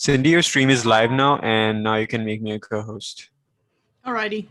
Cindy, your stream is live now, and now you can make me a co-host. Alrighty.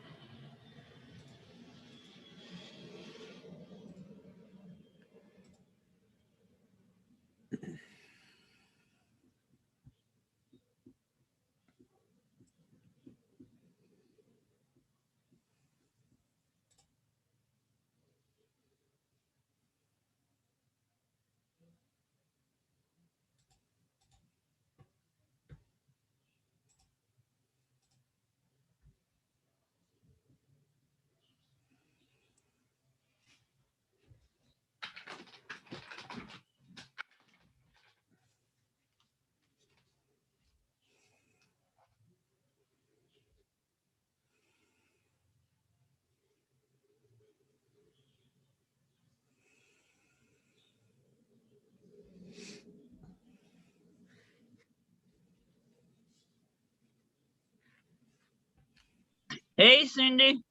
Hey, Cindy.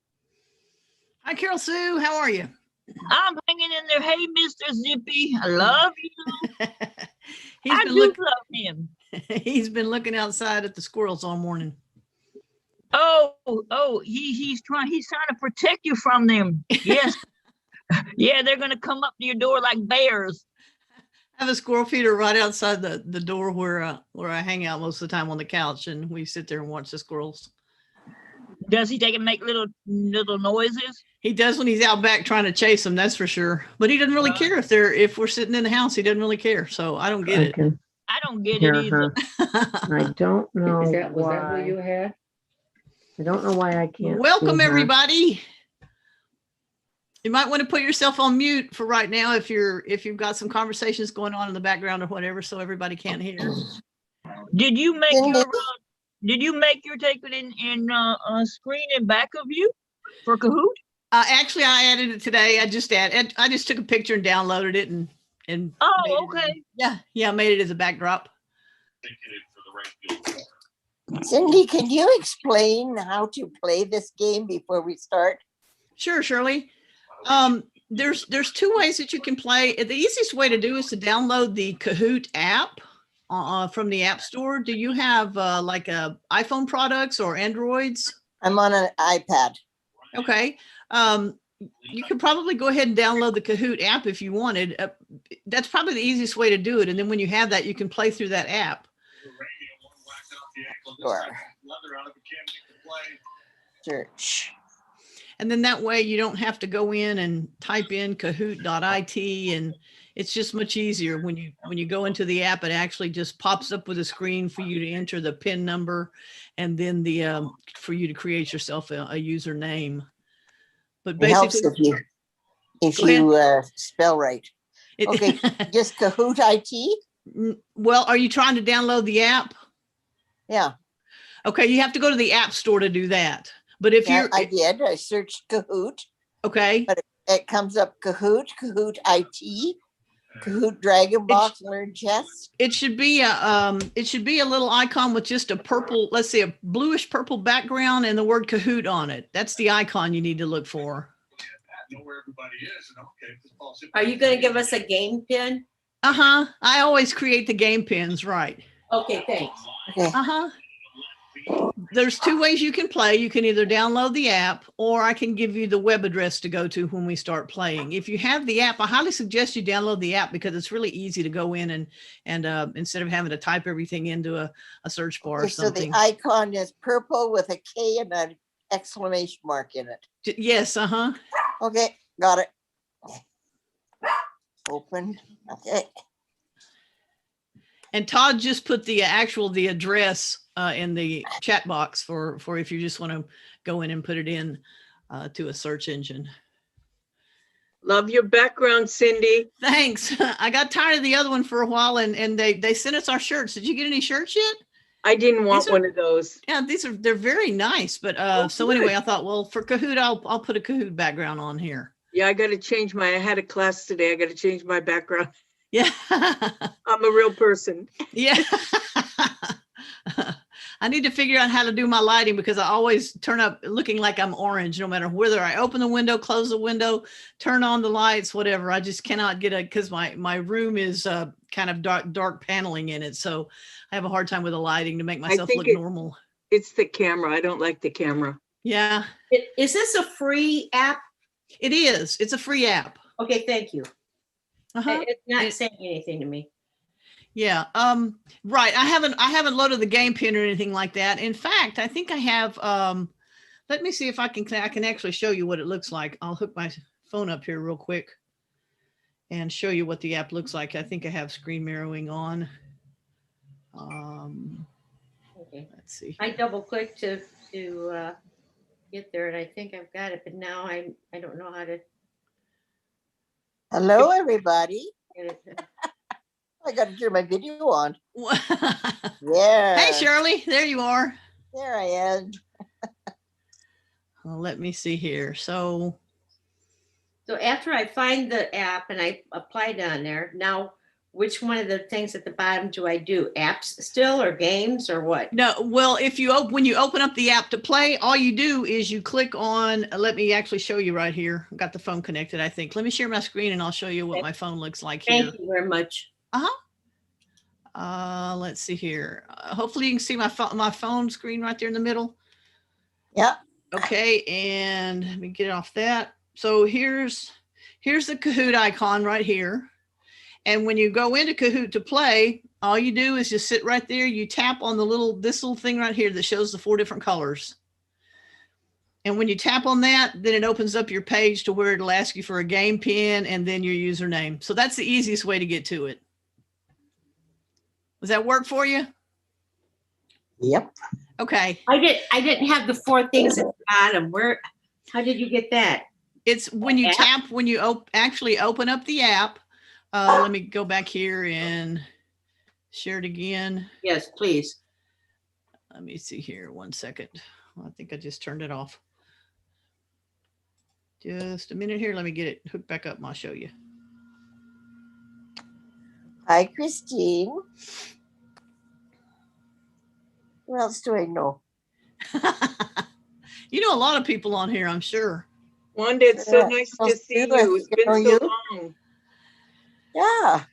Hi, Carol Sue. How are you? I'm hanging in there. Hey, Mr. Zippy. I love you. I love him. He's been looking outside at the squirrels all morning. He's trying to protect you from them. Yes. Yeah, they're gonna come up to your door like bears. I have a squirrel feeder right outside the door where I hang out most of the time on the couch, and we sit there and watch the squirrels. Does he take and make little noises? He does when he's out back trying to chase them, that's for sure. But he doesn't really care if we're sitting in the house. He doesn't really care. So I don't get it. I don't get it either. I don't know. Was that what you had? I don't know why I can't. Welcome, everybody. You might want to put yourself on mute for right now if you've got some conversations going on in the background or whatever, so everybody can't hear. Did you make your take it in screen and back of you for Kahoot? Actually, I added it today. I just took a picture and downloaded it and okay. Made it as a backdrop. Cindy, can you explain how to play this game before we start? Sure, Shirley. There's two ways that you can play. The easiest way to do is to download the Kahoot app from the App Store. Do you have like iPhone products or Androids? I'm on an iPad. Okay. You could probably go ahead and download the Kahoot app if you wanted. That's probably the easiest way to do it. And then when you have that, you can play through that app. Sure. Search. And then that way you don't have to go in and type in kahoot.it, and it's just much easier when you go into the app. It actually just pops up with a screen for you to enter the PIN number, and then for you to create yourself a username. But basically, it helps if you spell right. Okay, just Kahoot IT. Well, are you trying to download the app? Yeah. Okay, you have to go to the App Store to do that. But if I did. I searched Kahoot. Okay. But it comes up Kahoot IT, Kahoot Dragon Box Learn Chess. It should be a little icon with just a purple, let's say a bluish purple background and the word Kahoot on it. That's the icon you need to look for. Are you going to give us a game pin? I always create the game pins, right? Okay, thanks. Okay. There's two ways you can play. You can either download the app, or I can give you the web address to go to when we start playing. If you have the app, I highly suggest you download the app because it's really easy to go in and instead of having to type everything into a search bar or something. So the icon is purple with a K and an exclamation mark in it. Yes. Okay, got it. Open. Okay. And Todd just put the address in the chat box for if you just want to go in and put it in to a search engine. Love your background, Cindy. Thanks. I got tired of the other one for a while, and they sent us our shirts. Did you get any shirts yet? I didn't want one of those. Yeah, they're very nice. But so anyway, I thought, well, for Kahoot, I'll put a Kahoot background on here. Yeah, I got to change I had a class today. I got to change my background. Yeah. I'm a real person. Yeah. I need to figure out how to do my lighting because I always turn up looking like I'm orange, no matter whether I open the window, close the window, turn on the lights, whatever. I just cannot get because my room is kind of dark paneling in it. So I have a hard time with the lighting to make myself think look normal. It's the camera. I don't like the camera. Yeah, Is this a free app? it is. It's a free app. Okay, thank you. Uh-huh. It's not It- saying anything to me. Yeah. Right. I haven't loaded the game pin or anything like that. In fact, I think I have, let me see if I can actually show you what it looks like. I'll hook my phone up here real quick and show you what the app looks like. I think I have screen mirroring on. Okay. Let's see. I double clicked to get there, and I think I've got it, but now I don't know how to Hello, everybody. get it. I got to turn my video on. Hey, Yeah. Shirley, there you are. There I am. Well, let me see here. So So after I find the app and I applied on there, now which one of the things at the bottom do I do? Apps still, or games, or what? no, well, when you open up the app to play, all you do is you click on, let me actually show you right here. I've got the phone connected, I think. Let me share my screen and I'll show you what Okay. my phone looks like here. Thank you very much. Let's see here. Hopefully you can see my phone screen right there in the middle. Yeah. Okay, and let me get off that. So here's the Kahoot icon right here. And when you go into Kahoot to play, all you do is just sit right there. You tap on this little thing right here that shows the 4 different colors. And when you tap on that, then it opens up your page to where it'll ask you for a game pin and then your username. So that's the easiest way to get to it. Does that work for you? Yep. Okay. I didn't have the 4 things at the bottom. How did you get that? It's when you App? tap, when you actually open up the app. Let me go back here and share it again. Yes, please. Let me see here. 1 second. I think I just turned it off. Just a minute here. Let me get it hooked back up and I'll show you. Hi, Christine. What else do I know? You know a lot of people on here, I'm sure. Wanda, it's so Yeah, nice I'll to see see that. you. It's Know been so you. long. Yeah.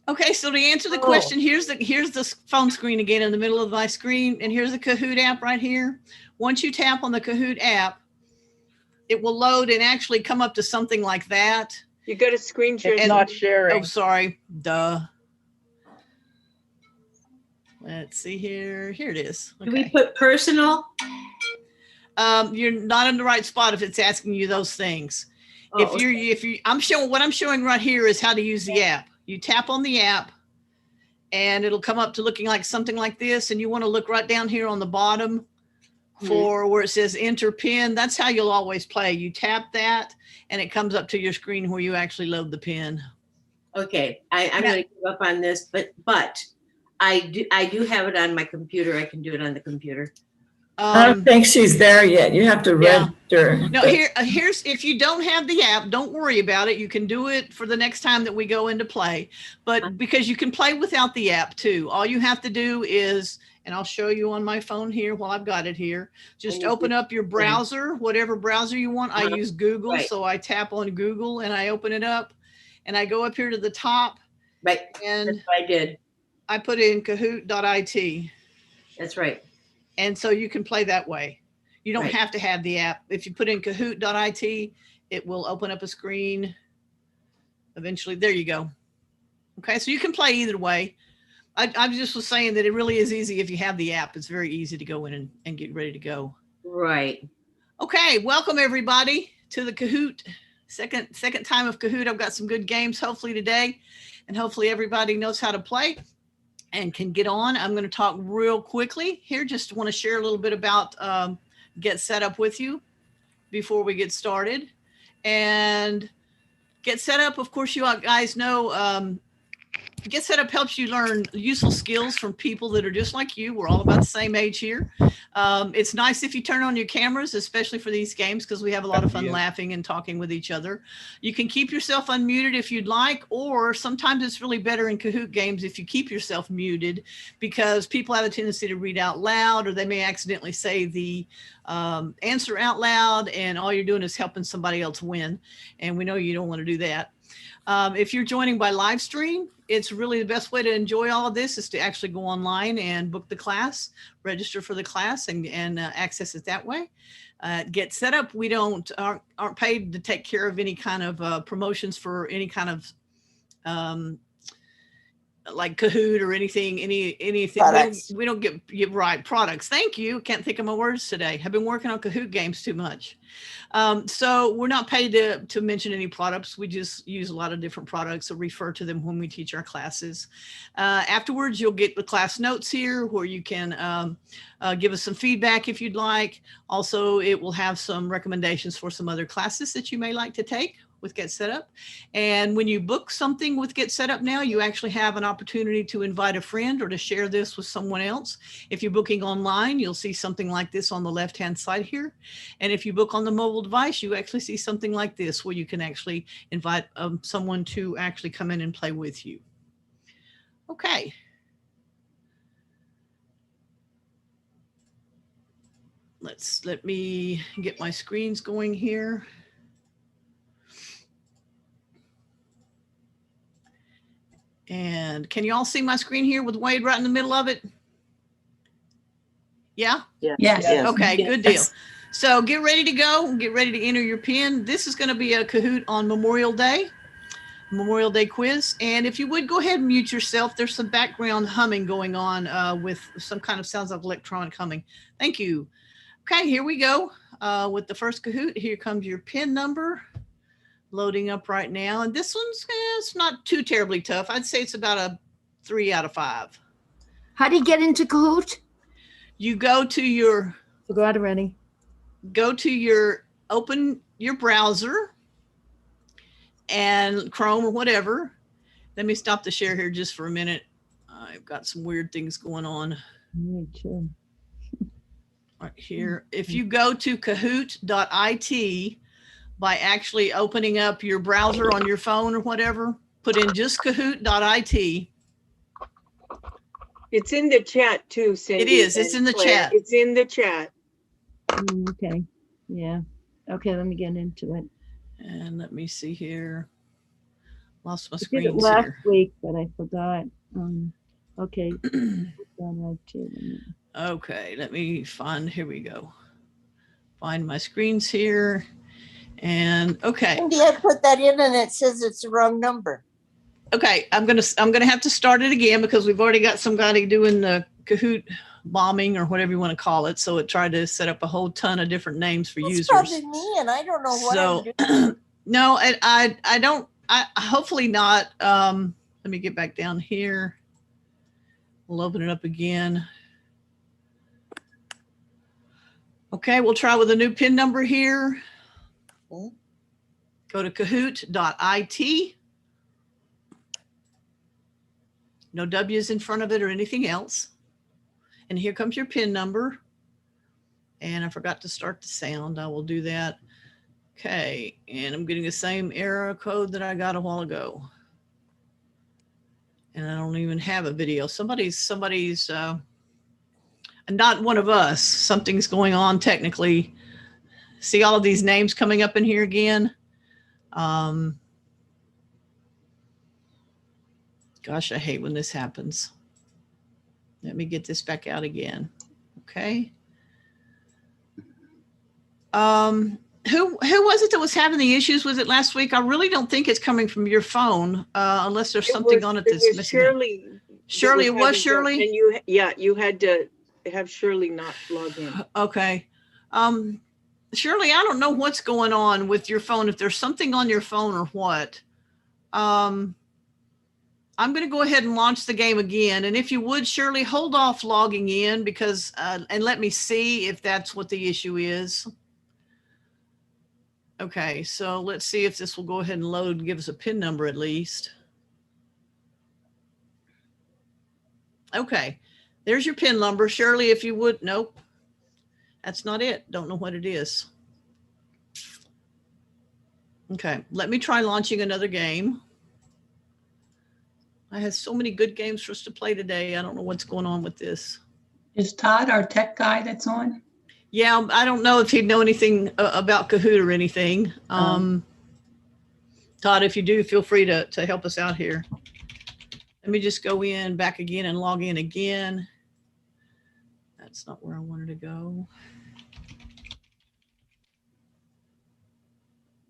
Okay, so to answer the Oh. question, here's the phone screen again in the middle of my screen, and here's the Kahoot app right here. Once you tap on the Kahoot app, it will load and actually come up to something like that. You got a screen share. And- Not Oh, sharing. sorry. Duh. Let's see here. Here it is. Do we Okay. put personal? You're not in the right spot if it's asking you those things. Oh, If you, what I'm showing right here is how to use the app. You tap on the app and it'll come up to looking like something like this. And you want to look right down here on the bottom for where it says enter pin. That's how you'll always play. You tap that and it comes up to your screen where you actually load the pin. okay. I'm Yeah. going to give up on this, but I do have it on my computer. I can do it on the computer. I don't think she's there yet. You have to Yeah. register. No, here's if you don't have the app, don't worry about it. You can do it for the next time that we go into play. But because you can play without the app too. All you have to do is, and I'll show you on my phone here while I've got it here. Just open up your browser, whatever browser you want. I use Google, Right. so I tap on Google and I open it up and I go up here to the top Right. and That's what I did. I put in kahoot.it. That's right. And so you can play that way. You don't Right. have to have the app. If you put in kahoot.it, it will open up a screen. Eventually, there you go. Okay, so you can play either way. I just was saying that it really is easy if you have the app. It's very easy to go in and get ready to go. Right. Okay, welcome everybody to the Kahoot. Second time of Kahoot. I've got some good games hopefully today, and hopefully everybody knows how to play and can get on. I'm going to talk real quickly here. Just want to share a little bit about Get Set Up with you before we get started. And Get Set Up, of course, you guys know, Get Set Up helps you learn useful skills from people that are just like you. We're all about the same age here. It's nice if you turn on your cameras, especially for these games, because we have a lot of fun laughing and talking with each other. You can keep yourself unmuted if you'd like, or sometimes it's really better in Kahoot games if you keep yourself muted, because people have a tendency to read out loud, or they may accidentally say the answer out loud, and all you're doing is helping somebody else win. And we know you don't want to do that. If you're joining by live stream, it's really the best way to enjoy all of this is to actually go online and book the class, register for the class, and access it that way. Get set up. We aren't paid to take care of any kind of promotions for any kind of like Kahoot or anything. Products. We don't get right products. Thank you. Can't think of my words today. I've been working on Kahoot games too much. So we're not paid to mention any products. We just use a lot of different products or refer to them when we teach our classes. Afterwards, you'll get the class notes here where you can give us some feedback if you'd like. Also, it will have some recommendations for some other classes that you may like to take with Get Set Up. And when you book something with Get Set Up now, you actually have an opportunity to invite a friend or to share this with someone else. If you're booking online, you'll see something like this on the left-hand side here. And if you book on the mobile device, you actually see something like this where you can actually invite someone to actually come in and play with you. Okay. Let me get my screens going here. And can you all see my screen here with Wade right in the middle of it? Yeah? Yes. Okay, good deal. So get ready to go. Get ready to enter your PIN. This is going to be a Kahoot on Memorial Day quiz. And if you would go ahead and mute yourself, there's some background humming going on with some kind of sounds like electronic humming. Thank you. Okay, here we go with the first Kahoot. Here comes your PIN number. Loading up right now. And this one's it's not too terribly tough. I'd say it's about a 3 out of 5. How do you get into Kahoot? You go to your open your browser and Chrome or whatever. Let me stop the share here just for a minute. I've got some weird things going on. Me too. Right here. If you go to kahoot.it, by actually opening up your browser on your phone or whatever, put in just kahoot.it. It's in the chat too, Cindy. It is. It's in the Claire. chat. It's in the chat. Okay. Yeah. Okay, let me get into it. And let me see here. Lost my I did it screens last here. week, but I forgot. Okay. Okay, let me find, here we go. Find my screens here. And okay. Cindy, I put that in and it says it's the wrong number. Okay, I'm gonna have to start it again because we've already got somebody doing the Kahoot bombing or whatever you want to call it. So it tried to set up a whole ton of different names for It's users. probably me, and I don't know what I'm doing. No, I don't. Hopefully not. Let me get back down here. We'll open it up again. Okay, we'll try with a new PIN number here. Go to kahoot.it. No W's in front of it or anything else. And here comes your PIN number. And I forgot to start the sound. I will do that. Okay, and I'm getting the same error code that I got a while ago. And I don't even have a video. Somebody's not one of us. Something's going on technically. See all of these names coming up in here again. Gosh, I hate when this happens. Let me get this back out again. Okay. Who was it that was having the issues with it last week? I really don't think it's coming from your phone, unless there's something on it that's missing. Shirley. Shirley, it was Shirley? And you had to have Shirley not log in. Okay. Shirley, I don't know what's going on with your phone, if there's something on your phone or what. I'm going to go ahead and launch the game again. And if you would, Shirley, hold off logging in because, and let me see if that's what the issue is. Okay, so let's see if this will go ahead and load and give us a PIN number at least. Okay, there's your PIN number. Shirley, if you would, nope. That's not it. Don't know what it is. Okay, let me try launching another game. I have so many good games for us to play today. I don't know what's going on with this. Is Todd our tech guy that's on? Yeah, I don't know if he'd know anything about Kahoot or anything. Todd, if you do, feel free to help us out here. Let me just go in back again and log in again. That's not where I wanted to go.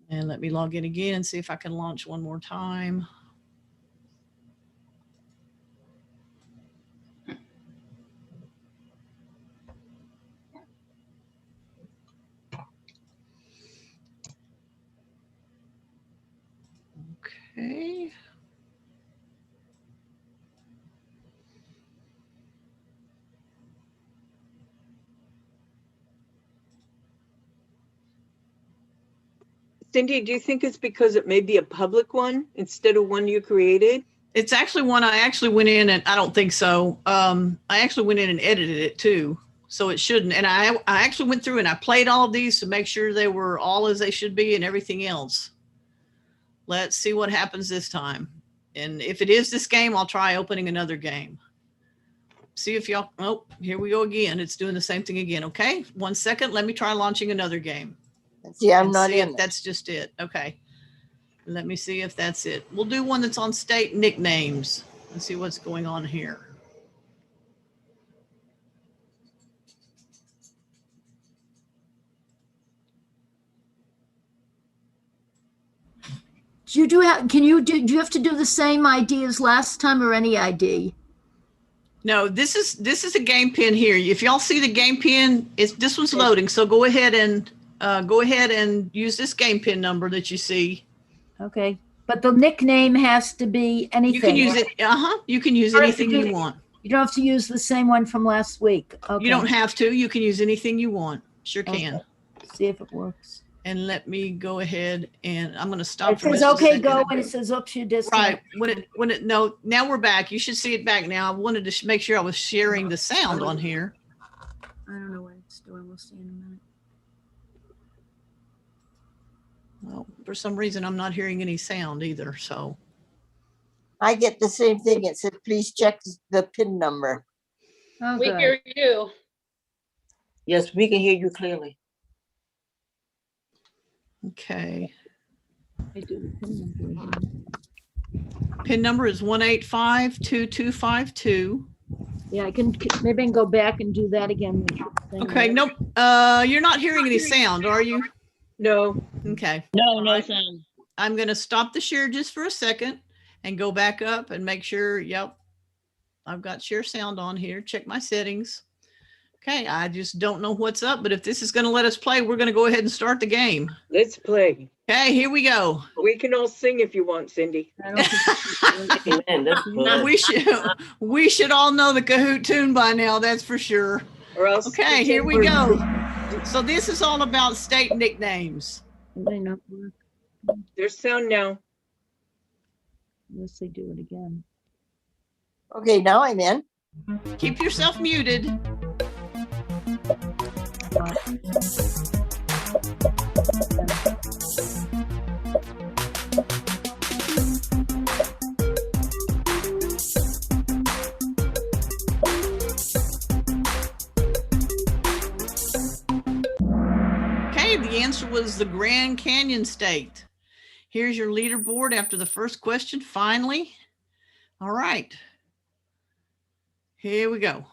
And let me log in again and see if I can launch one more time. Okay. Cindy, do you think it's because it may be a public one instead of one you created? It's actually one I actually went in and I don't think so. I actually went in and edited it too. So it shouldn't. And I actually went through and I played all of these to make sure they were all as they should be and everything else. Let's see what happens this time. And if it is this game, I'll try opening another game. See if y'all, oh, here we go again. It's doing the same thing again. Okay, 1 second. Let me try launching another game. See, I'm And not see if in. that's just it. Okay. Let me see if that's it. We'll do one that's on state nicknames. Let's see what's going on here. Do you do you have to do the same ID as last time or any ID? No, this is a game pin here. If y'all see the game pin, this one's loading. So go ahead and use this game pin number that you see. Okay, but the nickname has to be anything. You can use it. You can use anything you want. You don't have to use the same one from last week. Okay. You don't have to. You can use anything you want. Sure can. Okay. See if it works. And let me go ahead and I'm going to stop. It says okay, go, and it says oops, you disconnect. Right. No, now we're back. You should see it back now. I wanted to make sure I was sharing the sound on here. I don't know what it's doing. We'll see in a minute. Well, for some reason, I'm not hearing any sound either. So I get the same thing. It said, please check the PIN number. Oh, We good. hear you. Yes, we can hear you clearly. okay. I do the PIN number again. PIN number is 1852252. Yeah, I can, maybe I can go back and do that again. Okay. Nope. You're not hearing any sound, are you? No. Okay. No, no sound. I'm going to stop the share just for a second and go back up and make sure. Yep. I've got share sound on here. Check my settings. Okay. I just don't know what's up, but if this is going to let us play, we're going to go ahead and start the game. Let's play. Okay. Here we go. We can all sing if you want, Cindy. I don't think Amen. That's good. We should all know the Kahoot tune by now. That's for sure. Or else. Okay. Here we go. So this is all about state nicknames. it may not work There's sound now. unless they do it again. Okay, now I'm in. Keep yourself muted. Okay, the answer was the Grand Canyon State. Here's your leaderboard after the first question, finally. All right. Here we go.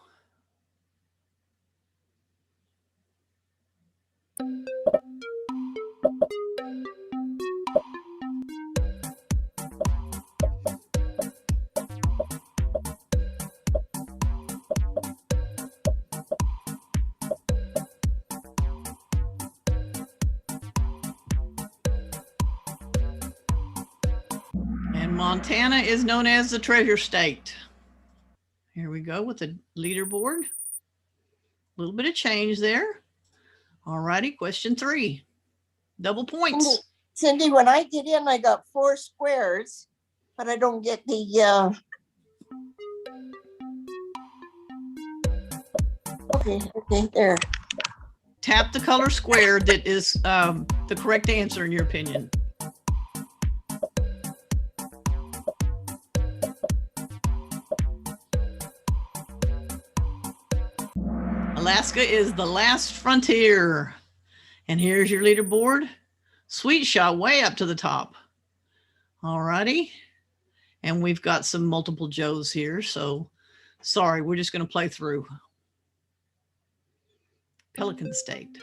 And Montana is known as the Treasure State. Here we go with the leaderboard. A little bit of change there. All righty, question 3. Double points. Cindy, when I get in, I got 4 squares, but I don't get the, okay, there. Tap the color square that is the correct answer in your opinion. Alaska is the last frontier. And here's your leaderboard. Sweet shot way up to the top. All righty. And we've got some multiple Joes here, so sorry, we're just going to play through. Pelican State.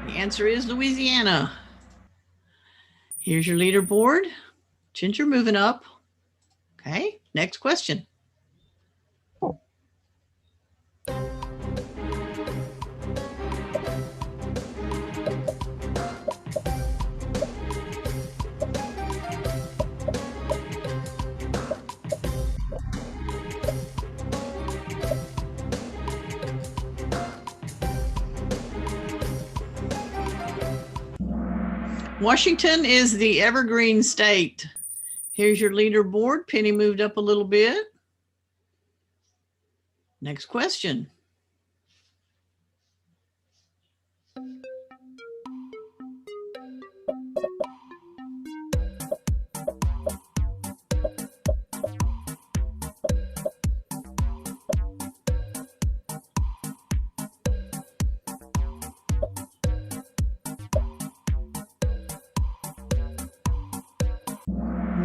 The answer is Louisiana. Here's your leaderboard. Ginger moving up. Okay, next question. Washington is the evergreen state. Here's your leaderboard. Penny moved up a little bit. Next question.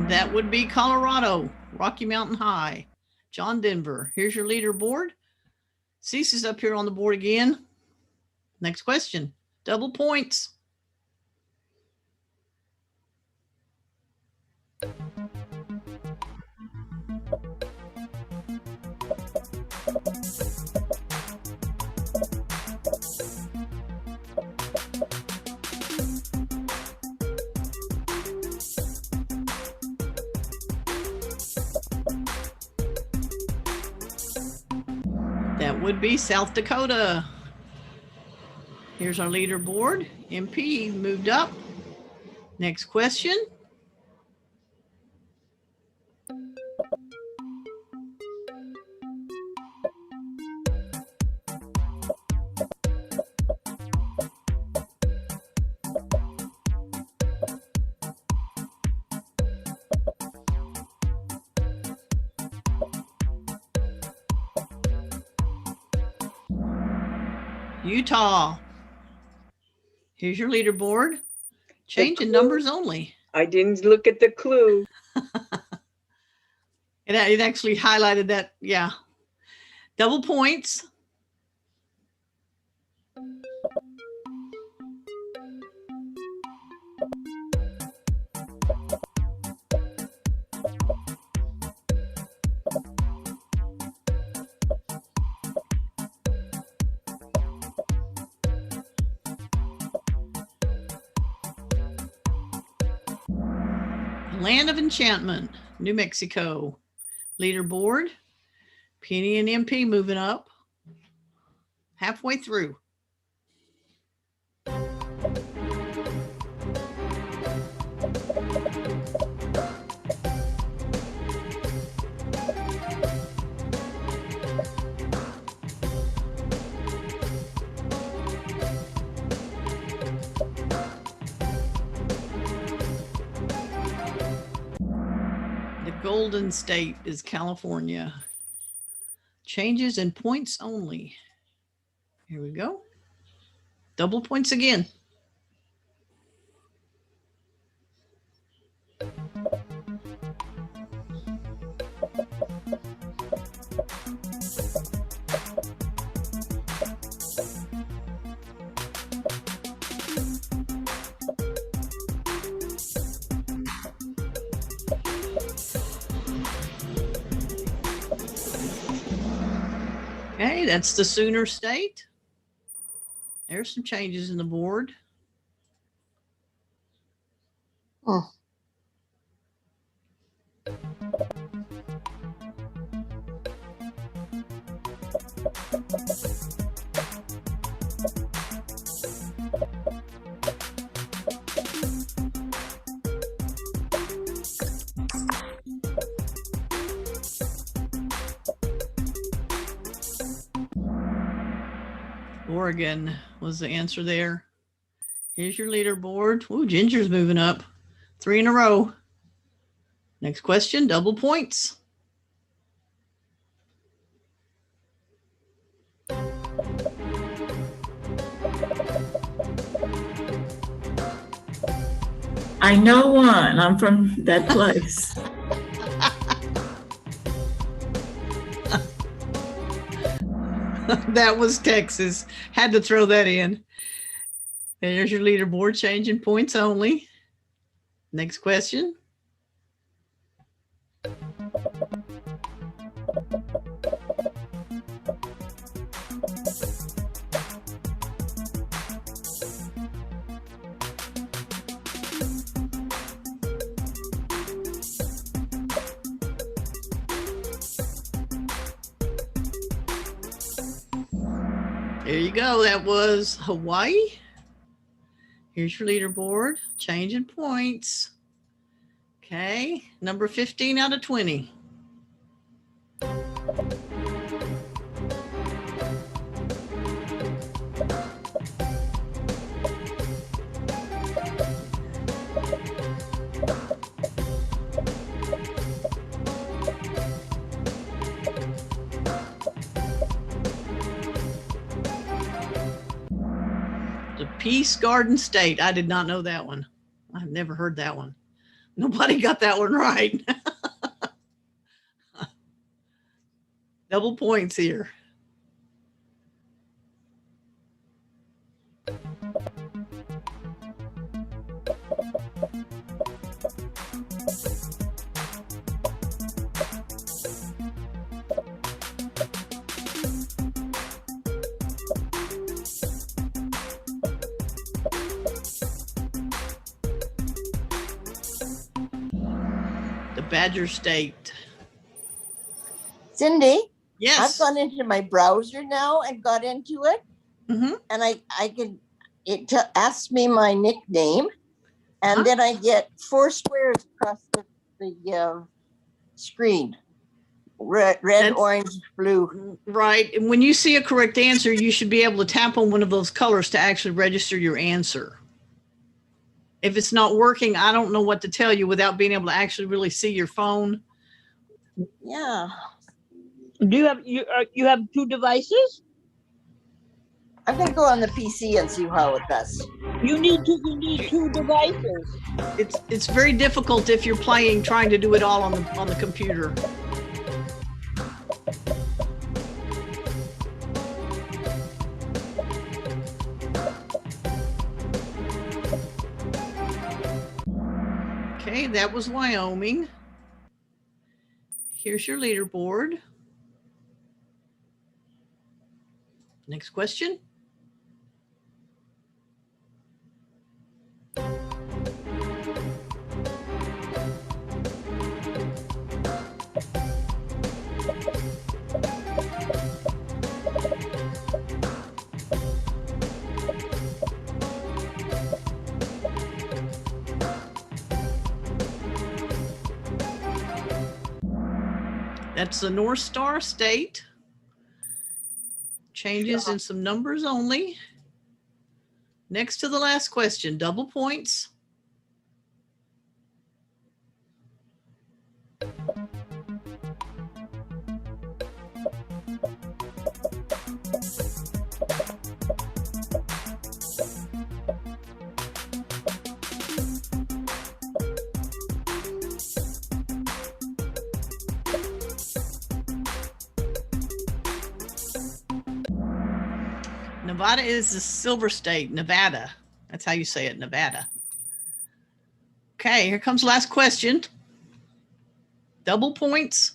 That would be Colorado, Rocky Mountain High. John Denver, here's your leaderboard. Cece's up here on the board again. Next question, double points. That would be South Dakota. Here's our leaderboard. MP moved up. Next question. Utah. Here's your leaderboard. Change in numbers only. I didn't look at the clue. It actually highlighted that. Yeah. Double points. Land of Enchantment, New Mexico. Leaderboard, Penny and MP moving up. Halfway through. Golden State is California. Changes in points only. Here we go. Double points again. Okay, that's the Sooner State. There's some changes in the board. Oh. Oregon was the answer there. Here's your leaderboard. Ooh, Ginger's moving up. 3 in a row. Next question, double points. I know one. I'm from that place. That was Texas. Had to throw that in. There's your leaderboard, changing points only. Next question. There you go. That was Hawaii. Here's your leaderboard, changing points. Okay, number 15 out of 20. The Peace Garden State. I did not know that one. I've never heard that one. Nobody got that one right. Double points here. The Badger State. Cindy, I've Yes. gone into my browser now and got into it, Mhm. and it asks me my nickname, and Huh? then I get 4 squares across the screen. Red, That's- orange, blue. Right. And when you see a correct answer, you should be able to tap on one of those colors to actually register your answer. If it's not working, I don't know what to tell you without being able to actually really see your phone. Yeah. Do you have 2 devices? I'm gonna go on the PC and see how it does. You need 2 devices. It's very difficult if you're trying to do it all on the computer. Okay, that was Wyoming. Here's your leaderboard. Next question. That's the North Star State. Changes in some numbers only. Next to the last question, double points. Nevada is the silver state, Nevada. That's how you say it, Nevada. Okay, here comes last question. Double points.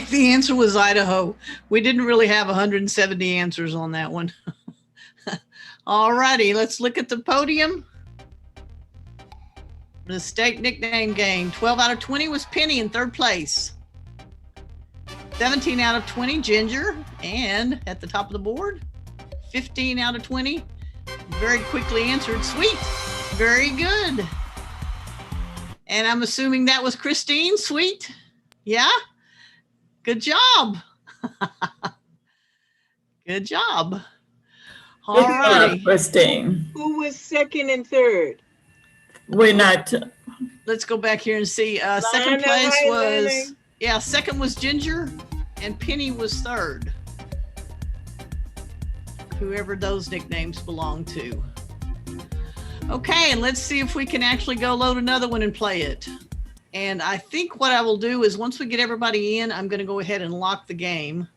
The answer was Idaho. We didn't really have 170 answers on that one. All righty, let's look at the podium. Mistake nickname game. 12 out of 20 was Penny in third place. 17 out of 20, Ginger. And at the top of the board, 15 out of 20, very quickly answered, Sweet. Very good. And I'm assuming that was Christine, Sweet. Yeah? Good job. Good job. All Good job, righty. Christine. Who was second and third? We're not, Let's go back here and see. Second Lana, place hi, was, Lana. yeah, second was Ginger and Penny was third. Whoever those nicknames belong to. Okay, and let's see if we can actually go load another one and play it. And I think what I will do is once we get everybody in, I'm going to go ahead and lock the game.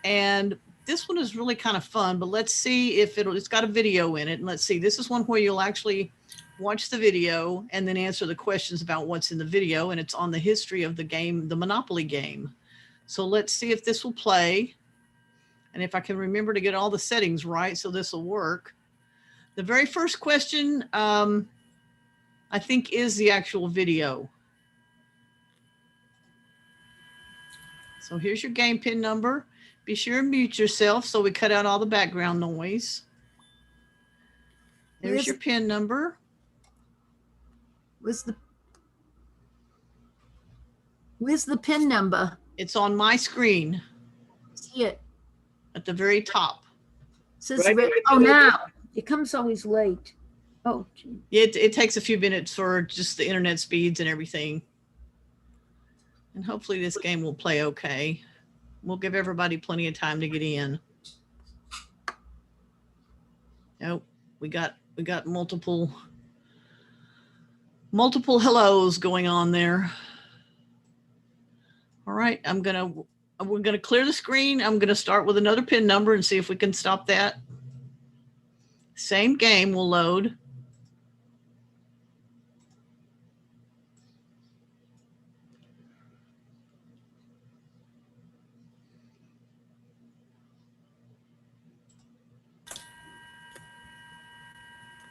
And this one is really kind of fun, but let's see if it's got a video in it. And let's see, this is one where you'll actually watch the video and then answer the questions about what's in the video. And it's on the history of the game, the Monopoly game. So let's see if this will play. And if I can remember to get all the settings right, so this will work. The very first question, I think, is the actual video. So here's your game pin number. Be sure and mute yourself so we cut out all the background noise. There's your pin number. Where's the pin number? It's on my screen See it? at the very top. Says, Right, right oh, to the- now. It comes always late. Oh, gee. It takes a few minutes for just the internet speeds and everything. And hopefully this game will play okay. We'll give everybody plenty of time to get in. Nope, we got multiple hellos going on there. All right, we're gonna clear the screen. I'm gonna start with another pin number and see if we can stop that. Same game will load.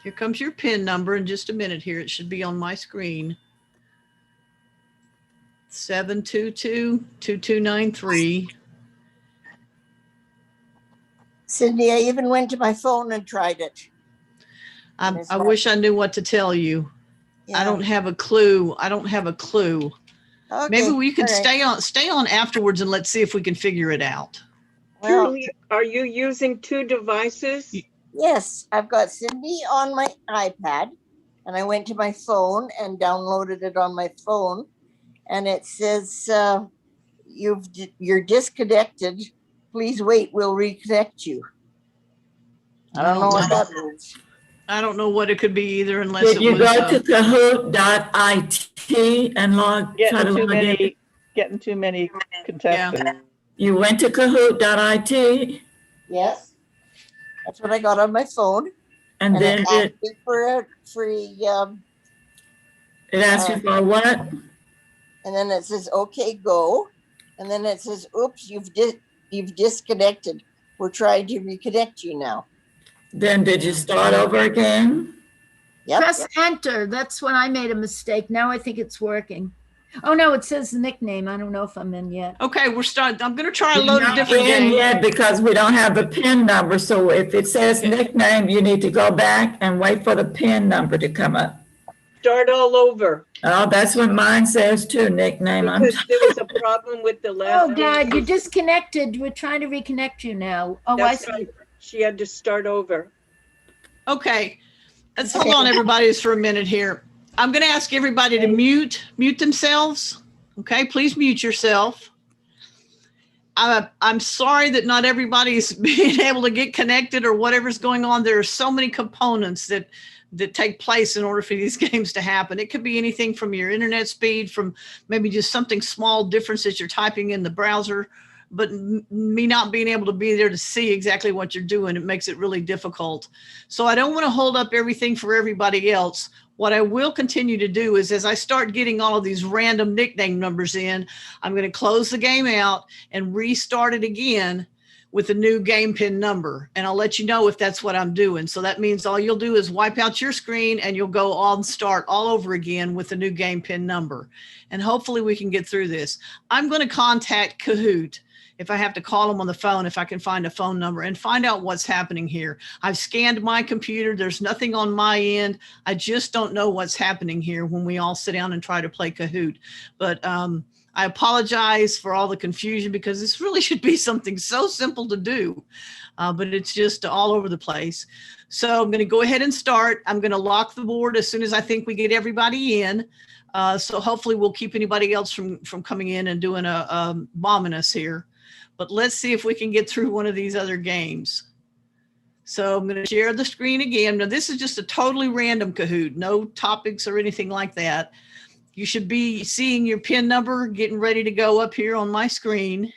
Here comes your pin number in just a minute here. It should be on my screen. 722-2293. Cindy, I even went to my phone and tried it. I wish I knew what to tell you. I don't have a clue. Okay, Maybe we could all right. stay on afterwards and let's see if we can figure it out. Well, Julie, are you using two devices? yes, I've got Cindy on my iPad and I went to my phone and downloaded it on my phone. And it says, you're disconnected. Please wait, we'll reconnect you. I don't know what that means. I don't know what it could be either unless did it you was. go to Kahoot.it and try to log in? Getting too many contestants. You went to Kahoot.it Yes, that's what I got on my phone. and And then it asked me for a free, it asked you for what? and then it says, okay, go. And then it says, oops, you've disconnected. We're trying to reconnect you now. Then did you start over again? Yep. Press enter. That's when I made a mistake. Now I think it's working. Oh, no, it says the nickname. I don't know if I'm in yet. Okay, we're starting. I'm going to try a You're load of not different in games. yet because we don't have the PIN number. So if it says nickname, you need to go back and wait for the PIN number to come up. Start all over. Oh, that's what mine says too, nickname. Because there was a problem with the last. Oh, God, you're disconnected. We're trying to reconnect you now. Oh, I That's see. right. She had to start over. Okay, let's hold on, everybody, just for a minute here. I'm going to ask everybody to mute themselves. Okay, please mute yourself. I'm sorry that not everybody's being able to get connected or whatever's going on. There are so many components that take place in order for these games to happen. It could be anything from your internet speed, from maybe just something small difference that you're typing in the browser, but me not being able to be there to see exactly what you're doing, it makes it really difficult. So I don't want to hold up everything for everybody else. What I will continue to do is as I start getting all of these random nickname numbers in, I'm going to close the game out and restart it again with a new game pin number, and I'll let you know if that's what I'm doing. So that means all you'll do is wipe out your screen and you'll go on start all over again with a new game pin number. And hopefully we can get through this. I'm going to contact Kahoot if I have to call them on the phone, if I can find a phone number and find out what's happening here. I've scanned my computer. There's nothing on my end. I just don't know what's happening here when we all sit down and try to play Kahoot. But I apologize for all the confusion because this really should be something so simple to do, but it's just all over the place. So I'm going to go ahead and start. I'm going to lock the board as soon as I think we get everybody in. So hopefully we'll keep anybody else from coming in and doing a bombing us here. But let's see if we can get through one of these other games. So I'm going to share the screen again. Now this is just a totally random Kahoot, no topics or anything like that. You should be seeing your pin number getting ready to go up here on my screen.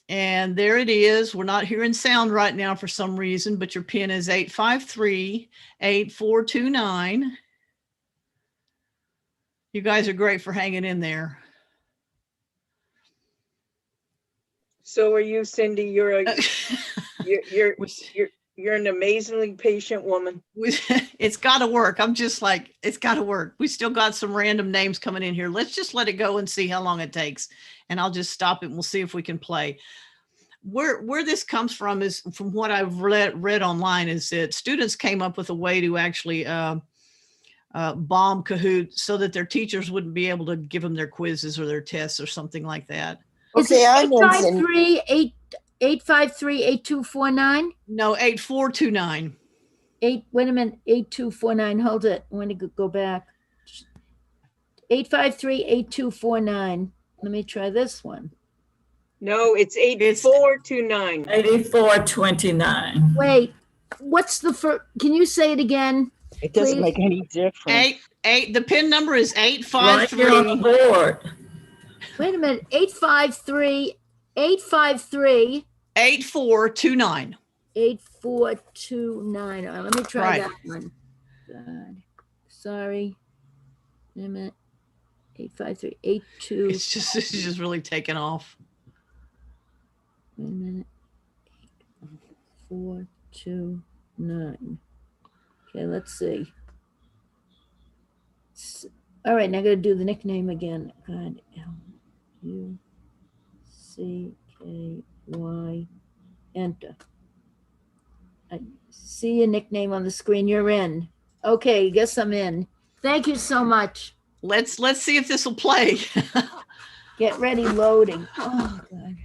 And there it is. We're not hearing sound right now for some reason, but your pin is 853-8429. You guys are great for hanging in there. So are you, Cindy. You're an amazingly patient woman. It's got to work. I'm just like, it's got to work. We still got some random names coming in here. Let's just let it go and see how long it takes. And I'll just stop it and we'll see if we can play. Where this comes from is from what I've read online is that students came up with a way to actually bomb Kahoot so that their teachers wouldn't be able to give them their quizzes or their tests or something like that. Okay, I'm in. 853-8249? No, 8429. Wait a minute, 8249, hold it, I want to go back. 853-8249, let me try this one. No, it's 8429. 8429. Wait, what's the first, can you say it again? It doesn't Please. make any difference. The pin number is Right here on the 853. board. Wait a minute, 853 8429. 8429. Let me try Right. that one. God. Sorry. Wait a minute. 853-82. It's just really taken off. Wait a minute. 8429. Okay, let's see. All right, now I got to do the nickname again. God, L-U-C-K-Y. Enter. I see your nickname on the screen. You're in. Okay, guess I'm in. Thank you so much. Let's see if this will play. Get ready, loading. Oh, God.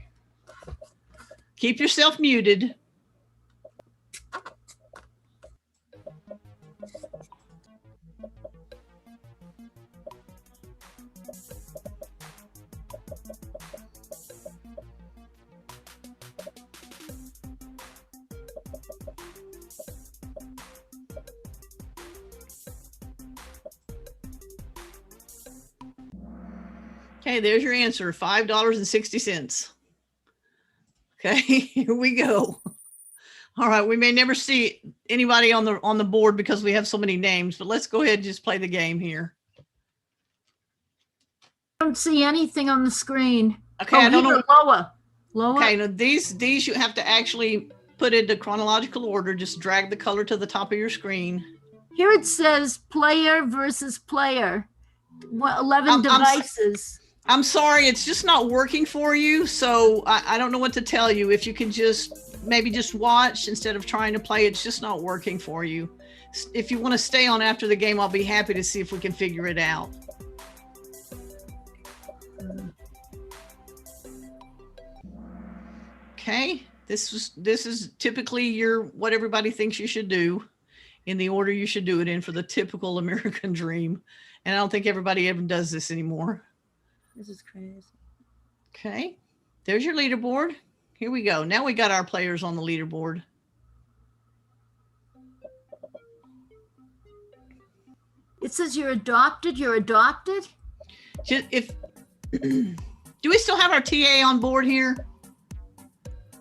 Keep yourself muted. Okay, there's your answer, $5.60. Okay, here we go. All right, we may never see anybody on the board because we have so many names, but let's go ahead and just play the game here. I don't see anything on the screen. Okay, Oh, I don't here, know. lower. Okay, now these you have to actually put into chronological order. Just drag the color to the top of your screen. Here it says player versus player. 11 devices. I'm sorry, it's just not working for you. So I don't know what to tell you. If you can maybe just watch instead of trying to play, it's just not working for you. If you want to stay on after the game, I'll be happy to see if we can figure it out. Okay, this is typically what everybody thinks you should do in the order you should do it in for the typical American dream. And I don't think everybody ever does this anymore. This is crazy. Okay, there's your leaderboard. Here we go. Now we got our players on the leaderboard. It says you're adopted. You're adopted. Do we still have our TA on board here?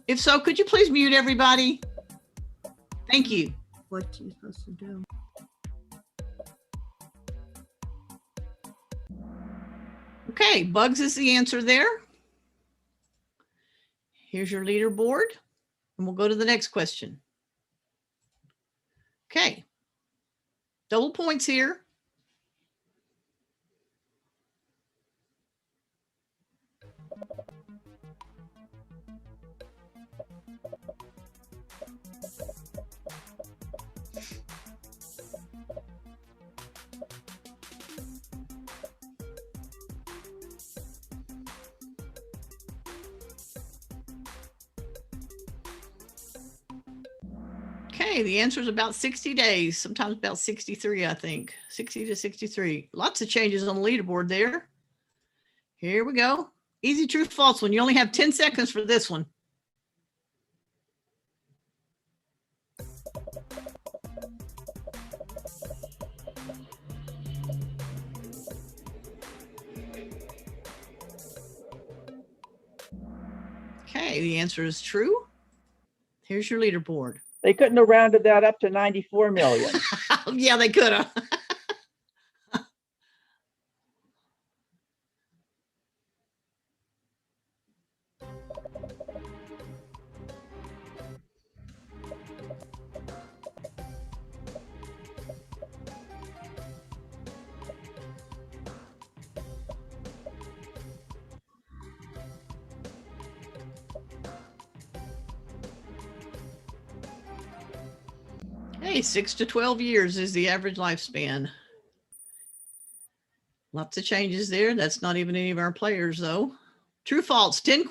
If so, could you please mute everybody? Thank you. What are you supposed to do? Okay, Bugs is the answer there. Here's your leaderboard, and we'll go to the next question. Okay. Double points here. Okay, the answer is about 60 days, sometimes about 63, I think. 60 to 63. Lots of changes on the leaderboard there. Here we go. Easy, true, false one. You only have 10 seconds for this one. Okay, the answer is true. Here's your leaderboard. They couldn't have rounded that up to 94 million. Yeah, they could have. Hey, 6 to 12 years is the average lifespan. Lots of changes there. That's not even any of our players, though. True, false. 10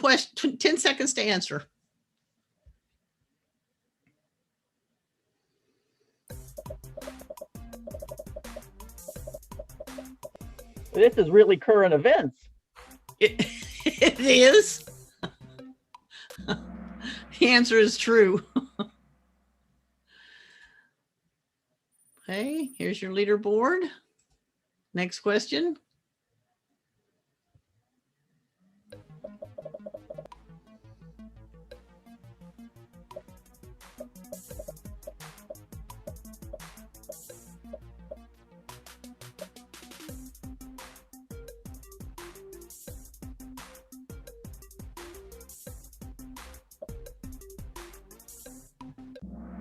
seconds to answer. This is really current events. It is. The answer is true. Okay, here's your leaderboard. Next question.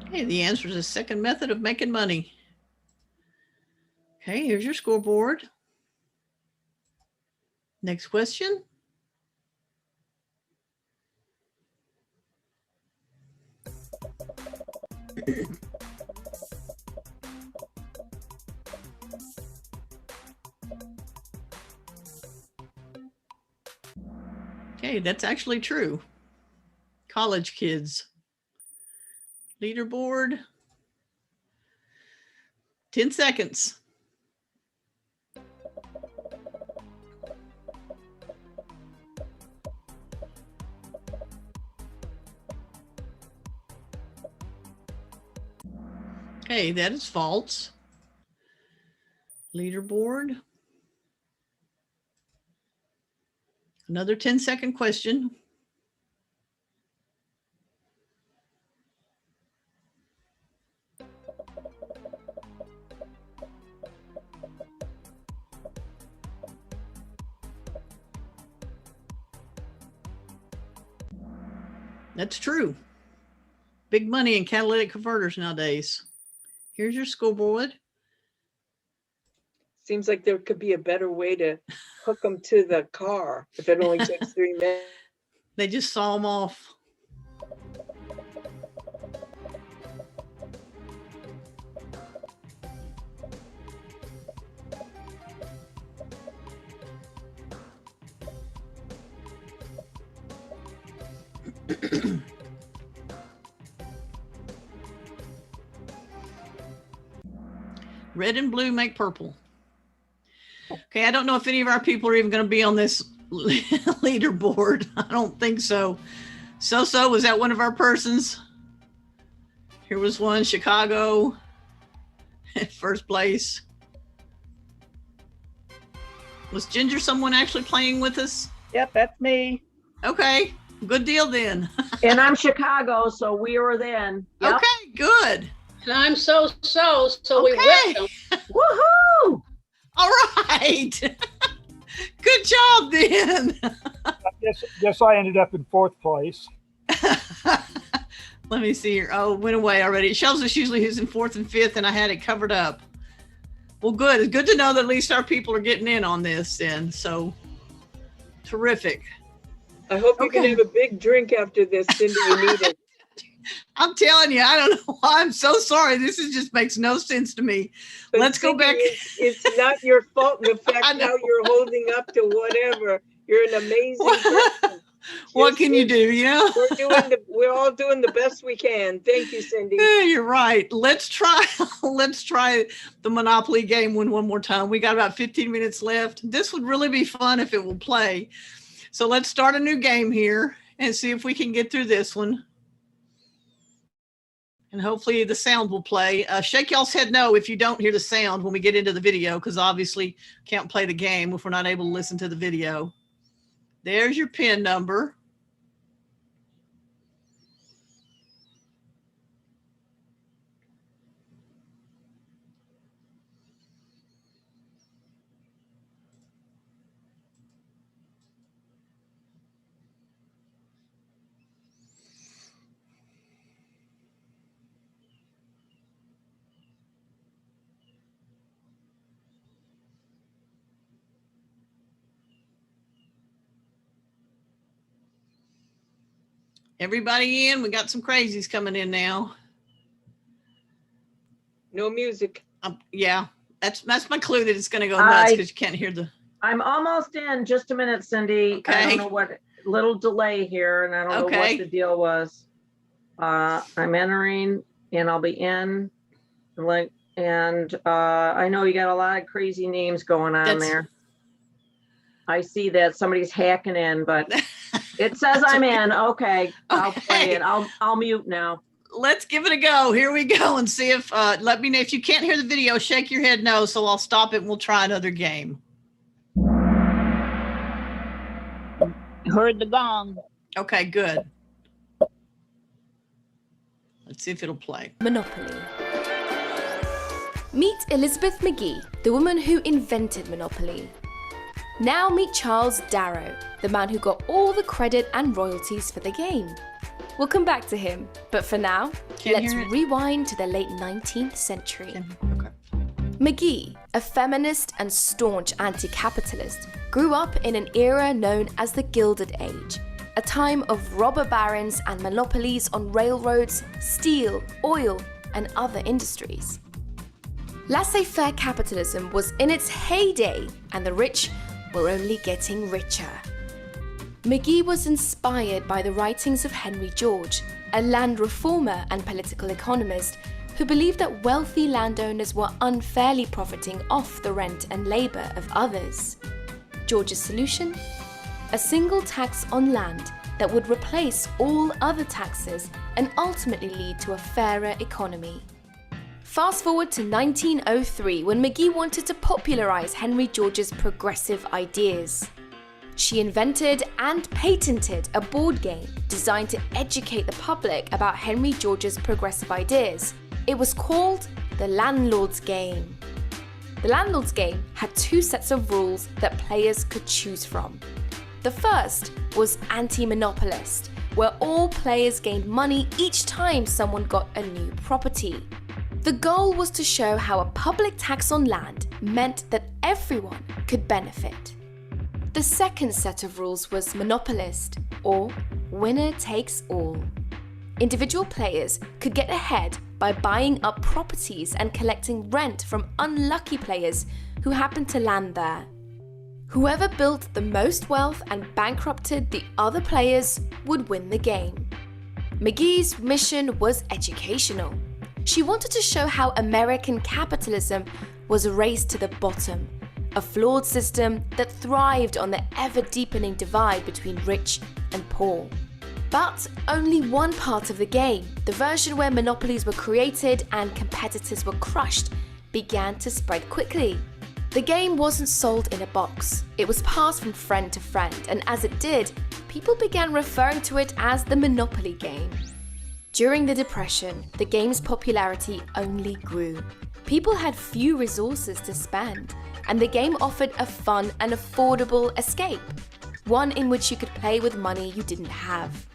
Okay, the answer is the second method of making money. Okay, here's your scoreboard. Next question. Okay, that's actually true. College kids. Leaderboard. 10 seconds. Okay, that is false. Leaderboard. Another 10-second question. That's true. Big money in catalytic converters nowadays. Here's your scoreboard. Seems like there could be a better way to hook them to the car if it only takes 3 minutes. They just saw them off. Red and blue make purple. Okay, I don't know if any of our people are even going to be on this leaderboard. I don't think so. So was that one of our persons? Here was one, Chicago, first place. Was Ginger someone actually playing with us? Yep, that's me. Okay, good deal then. And I'm Chicago, so we were then. Yep. Okay, good. And I'm so we Okay. whipped them. Woohoo! All right. Good job then. Guess I ended up in fourth place. Let me see here. Oh, it went away already. It shows us usually who's in fourth and fifth, and I had it covered up. Well, good. It's good to know that at least our people are getting in on this, and so terrific. I hope you can Okay. have a big drink after this, Cindy. You need it. I'm telling you, I don't know why. I'm so sorry. This just makes no sense to me. But Let's go Cindy, back. It's not your fault. The I fact know. how you're holding up to whatever. You're an amazing person. What can you do? You know, We're all doing the best we can. Thank you, Cindy. Yeah, you're right. Let's try. Let's try the Monopoly game one more time. We got about 15 minutes left. This would really be fun if it will play. So let's start a new game here and see if we can get through this one. And hopefully the sound will play. Shake y'all's head no if you don't hear the sound when we get into the video, because obviously can't play the game if we're not able to listen to the video. There's your PIN number. Everybody in? We got some crazies coming in now. No music. Yeah, that's my clue that it's going to go nuts because you can't hear the. I'm almost in. Just a minute, Cindy. I Okay. don't know what little delay here, and I don't know Okay. what the deal was. I'm entering, and I'll be in. I know you got a lot of crazy names going on there. I see that somebody's hacking in, but it says I'm in. Okay, I'll play it. I'll mute now. Let's give it a go. Here we go and see if, let me know if you can't hear the video, shake your head no, so I'll stop it and we'll try another game. Heard the gong. Okay, good. Let's see if it'll play. Monopoly. Meet Elizabeth McGee, the woman who invented Monopoly. Now meet Charles Darrow, the man who got all the credit and royalties for the game. We'll come back to him, but for now, let's rewind to the late 19th century. McGee, a feminist and staunch anti-capitalist, grew up in an era known as the Gilded Age, a time of robber barons and monopolies on railroads, steel, oil, and other industries. Laissez-faire capitalism was in its heyday, and the rich were only getting richer. McGee was inspired by the writings of Henry George, a land reformer and political economist who believed that wealthy landowners were unfairly profiting off the rent and labour of others. George's solution? A single tax on land that would replace all other taxes and ultimately lead to a fairer economy. Fast forward to 1903 when McGee wanted to popularise Henry George's progressive ideas. She invented and patented a board game designed to educate the public about Henry George's progressive ideas. It was called the Landlord's Game. The Landlord's Game had two sets of rules that players could choose from. The first was anti-monopolist, where all players gained money each time someone got a new property. The goal was to show how a public tax on land meant that everyone could benefit. The second set of rules was monopolist, or winner takes all. Individual players could get ahead by buying up properties and collecting rent from unlucky players who happened to land there. Whoever built the most wealth and bankrupted the other players would win the game. McGee's mission was educational. She wanted to show how American capitalism was a race to the bottom, a flawed system that thrived on the ever-deepening divide between rich and poor. But only one part of the game, the version where monopolies were created and competitors were crushed, began to spread quickly. The game wasn't sold in a box. It was passed from friend to friend, and as it did, people began referring to it as the Monopoly game. During the Depression, the game's popularity only grew. People had few resources to spend, and the game offered a fun and affordable escape, one in which you could play with money you didn't have.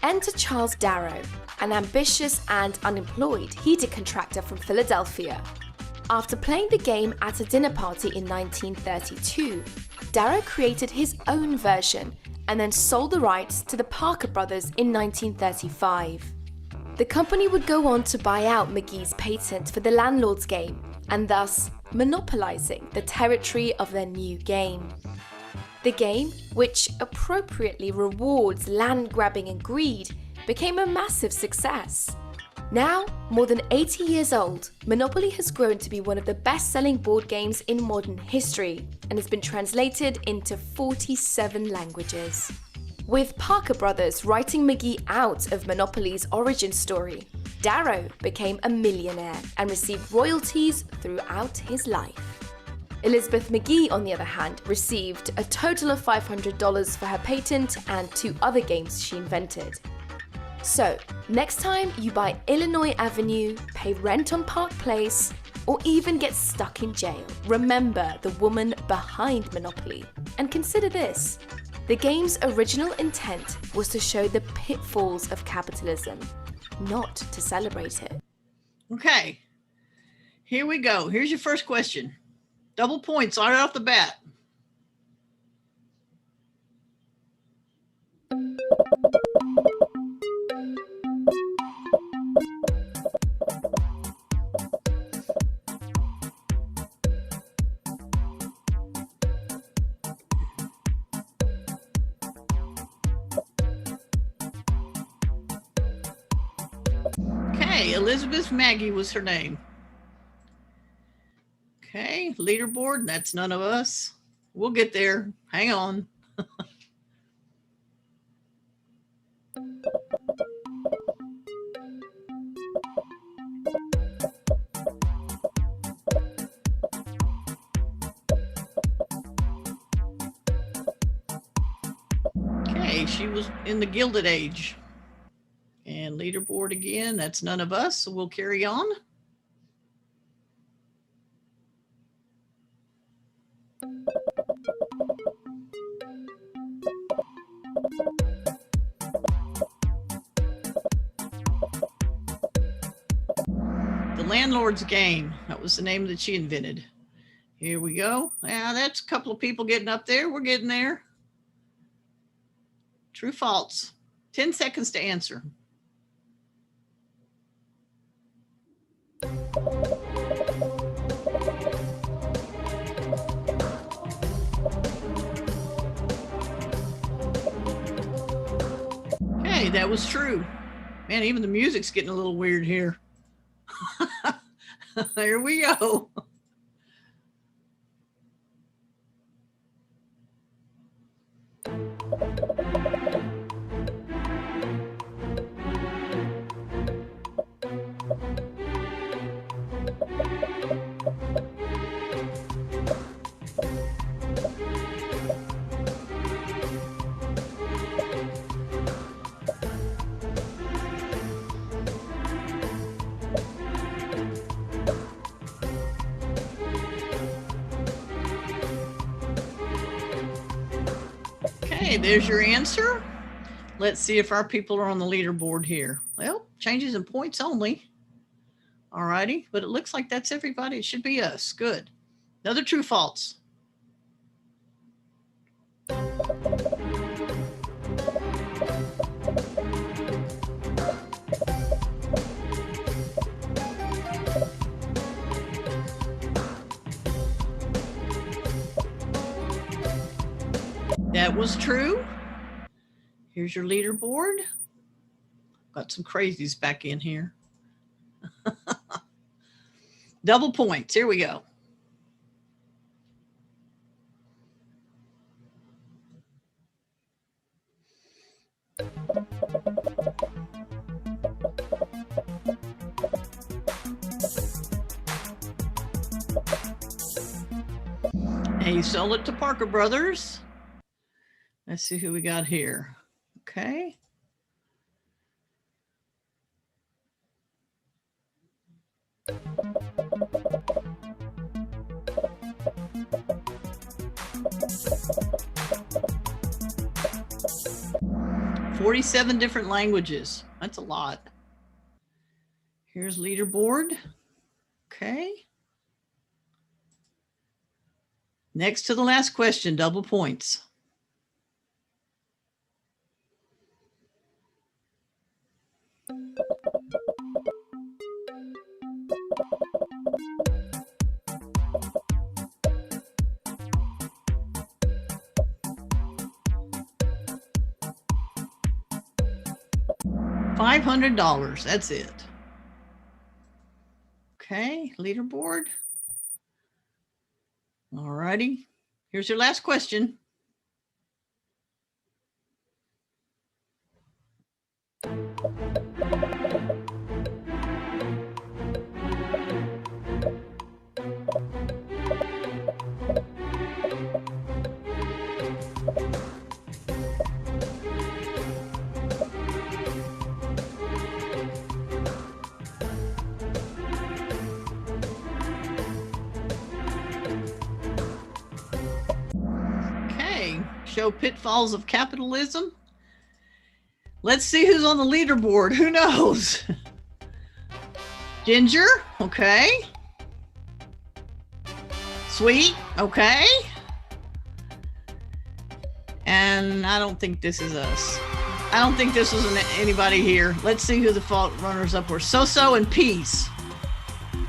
Enter Charles Darrow, an ambitious and unemployed heater contractor from Philadelphia. After playing the game at a dinner party in 1932, Darrow created his own version and then sold the rights to the Parker Brothers in 1935. The company would go on to buy out McGee's patent for the landlord's game and thus monopolizing the territory of their new game. The game, which appropriately rewards land grabbing and greed, became a massive success. Now, more than 80 years old, Monopoly has grown to be one of the best-selling board games in modern history and has been translated into 47 languages. With Parker Brothers writing McGee out of Monopoly's origin story, Darrow became a millionaire and received royalties throughout his life. Elizabeth McGee, on the other hand, received a total of $500 for her patent and 2 other games she invented. So, next time you buy Illinois Avenue, pay rent on Park Place, or even get stuck in jail, remember the woman behind Monopoly. And consider this. The game's original intent was to show the pitfalls of capitalism, not to celebrate it. Okay, here we go. Here's your first question. Double points right off the bat. Okay, Elizabeth Maggie was her name. Okay, leaderboard, that's none of us. We'll get there. Hang on. Okay, she was in the Gilded Age. And leaderboard again, that's none of us, so we'll carry on. The Landlord's Game, that was the name that she invented. Here we go. Yeah, that's a couple of people getting up there. We're getting there. True, false. 10 seconds to answer. Okay, that was true. Man, even the music's getting a little weird here. There we go. Okay, there's your answer. Let's see if our people are on the leaderboard here. Well, changes in points only. All righty, but it looks like that's everybody. It should be us. Good. Another true, false. That was true. Here's your leaderboard. Got some crazies back in here. Double points. Here we go. And you sold it to Parker Brothers. Let's see who we got here. Okay. 47 different languages. That's a lot. Here's leaderboard. Okay. Next to the last question, double points. $500, that's it. Okay, leaderboard. All righty, here's your last question. Show pitfalls of capitalism. Let's see who's on the leaderboard. Who knows? Ginger, okay. Sweet, okay. And I don't think this is us. I don't think this was anybody here. Let's see who the fault runners up were. So-so and Peace.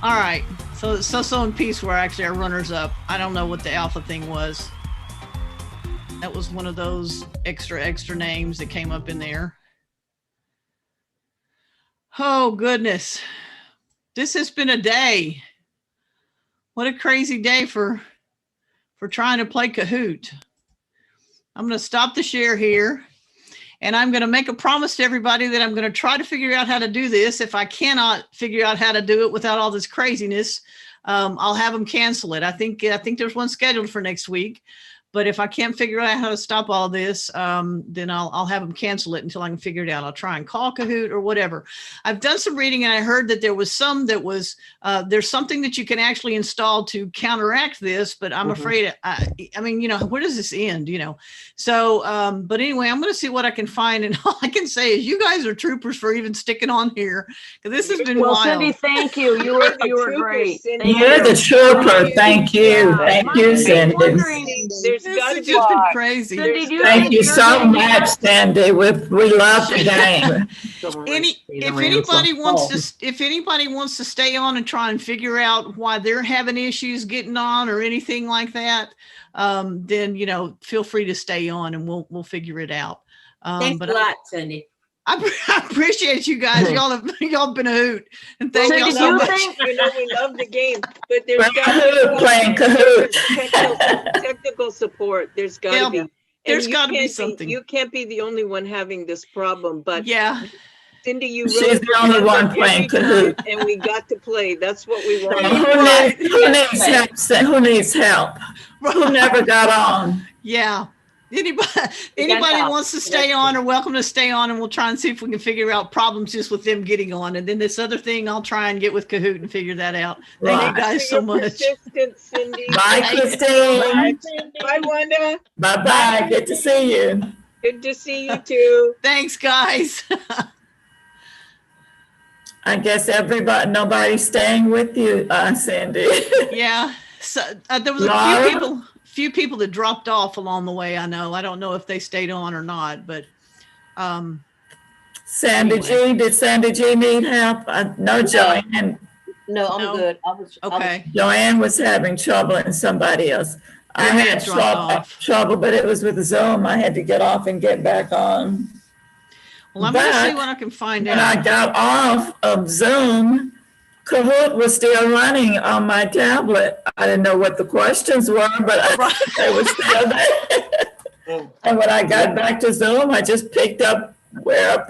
All right, so So-so and Peace were actually our runners up. I don't know what the alpha thing was. That was one of those extra names that came up in there. Oh, goodness. This has been a day. What a crazy day for trying to play Kahoot. I'm going to stop the share here, and I'm going to make a promise to everybody that I'm going to try to figure out how to do this. If I cannot figure out how to do it without all this craziness, I'll have them cancel it. I think there's one scheduled for next week. But if I can't figure out how to stop all this, then I'll have them cancel it until I can figure it out. I'll try and call Kahoot or whatever. I've done some reading, and I heard that there was some that was, there's something that you can actually install to counteract this, but I'm afraid, I mean, you know, where does this end, you know? So, but anyway, I'm going to see what I can find. And all I can say is you guys are troopers for even sticking on here, because this has been wild. Cindy, thank you. You were great. You're the trooper. Thank you. Thank you, Cindy. This has just been crazy. Thank you so much, Sandy. We love the game. If anybody wants to stay on and try and figure out why they're having issues getting on or anything like that, then you know, feel free to stay on and we'll figure it out. Thanks a lot, Cindy. I appreciate you guys. Y'all been a hoot, and thank y'all so much. You know, we love the game, but there's technical support. There's got to be. There's got to be something. You can't be the only one having this problem, but yeah. Cindy, she's the only one playing Kahoot, and we got to play. That's what we want. Who needs help? Who never got on? Yeah. Anybody wants to stay on are welcome to stay on, and we'll try and see if we can figure out problems just with them getting on. And then this other thing, I'll try and get with Kahoot and figure that out. Thank you guys so much. Cindy. Bye, Christine. Bye, Wanda. Bye-bye. Good to see you. Good to see you too. Thanks, guys. I guess nobody's staying with you, Cindy. Yeah. So there was a few people that dropped off along the way. I don't know if they stayed on or not, but Sandy G, did Sandy G need help? No, Joanne. No, I'm good. Okay. Joanne was having trouble and somebody else. I had trouble, but it was with Zoom. I had to get off and get back on. Well, I'm going to see what I can find out. When I got off of Zoom, Kahoot was still running on my tablet. I didn't know what the questions were, but they were still there. And when I got back to Zoom, I just picked up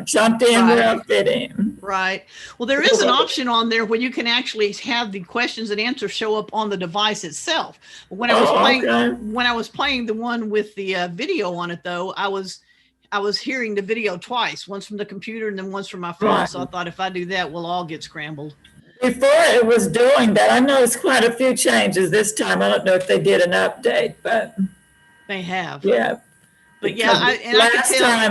jumped in where I fit in. Right. Well, there is an option on there where you can actually have the questions and answers show up on the device itself. When I was playing the one with the video on it, though, I was hearing the video twice, once from the computer and then once from my phone. Right. So I thought if I do that, we'll all get scrambled. Before it was doing that, I noticed quite a few changes this time. I don't know if they did an update, but they have. Yeah. But yeah,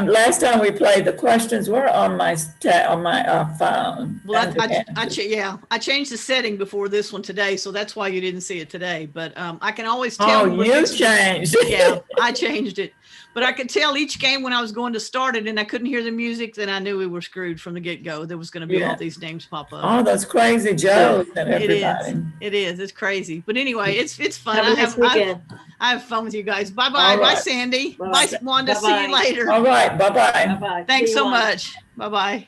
Last time we played, the questions were on my phone. Well, I changed the setting before this one today, so that's why you didn't see it today. But I can always tell. Oh, you changed. Yeah, I changed it. But I could tell each game when I was going to start it and I couldn't hear the music, then I knew we were screwed from the get-go. There was going to be all these names pop up. Oh, those crazy Joes and everybody. It is. It's crazy. But anyway, it's fun. Have a nice weekend. I have fun with you guys. Bye-bye. Bye, Sandy. Bye, Wanda. See you later. All right. Bye-bye. Bye-bye. Thanks See you, so Wanda. much. Bye-bye.